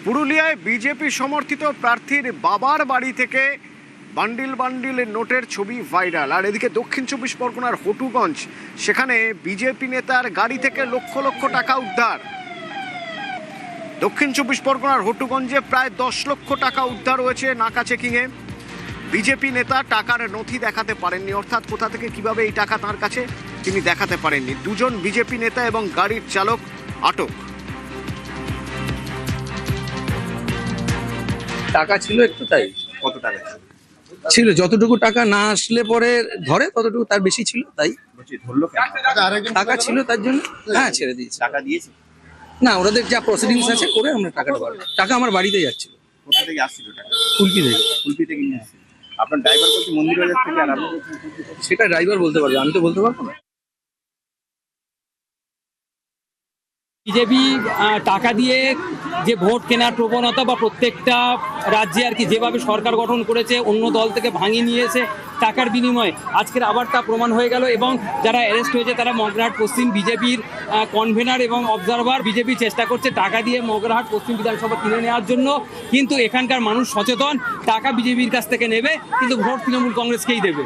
পুরুলিয়ায় বিজেপি সমর্থিত প্রার্থীর বাবার বাড়ি থেকে বান্ডিল বান্ডিল নোটের ছবি ভাইরাল। আর এদিকে দক্ষিণ চব্বিশ পরগনার হটুগঞ্জ, সেখানে বিজেপি নেতার গাড়ি থেকে লক্ষ লক্ষ টাকা উদ্ধার। দক্ষিণ চব্বিশ পরগনার হটুগঞ্জে প্রায় 10 লক্ষ টাকা উদ্ধার হয়েছে নাকা চেকিংয়ে। বিজেপি নেতা টাকার নথি দেখাতে পারেননি, অর্থাৎ কোথা থেকে কিভাবে এই টাকা তার কাছে তিনি দেখাতে পারেননি। দুজন বিজেপি নেতা এবং গাড়ির চালক আটক। টাকা ছিল একটু, তাই। কত টাকা ছিল যতটুকু টাকা না আসলে পরে ধরে ততটুকু, তার বেশি ছিল, তাই ধরলো কেন? টাকা ছিল তার জন্য। হ্যাঁ, ছেড়ে দিয়েছি। টাকা দিয়েছে না, ওদের যা প্রসিডিংস আছে করে আমরা টাকাটা পাবো। টাকা আমার বাড়িতে যাচ্ছিল। কোথা থেকে আসছিল টাকা? কুলপি থেকে। কুলপি থেকে নিয়ে আসছিল। আপনার ড্রাইভার বলছে মন্দির বাজার থেকে, আর আপনি বলছেন কুলপি থেকে। সেটা ড্রাইভার বলতে পারবে, আমি তো বলতে পারবো না। বিজেপি টাকা দিয়ে যে ভোট কেনার প্রবণতা বা প্রত্যেকটা রাজ্যে আর কি যেভাবে সরকার গঠন করেছে, অন্য দল থেকে ভাঙিয়ে নিয়েছে টাকার বিনিময়ে, আজকের আবার তা প্রমাণ হয়ে গেল। এবং যারা অ্যারেস্ট হয়েছে তারা মগরাহাট পশ্চিম বিজেপির কনভেনার এবং অবজারভার। বিজেপি চেষ্টা করছে টাকা দিয়ে মগরাহাট পশ্চিম বিধানসভা কিনে নেওয়ার জন্য, কিন্তু এখানকার মানুষ সচেতন, টাকা বিজেপির কাছ থেকে নেবে কিন্তু ভোট তৃণমূল কংগ্রেসকেই দেবে।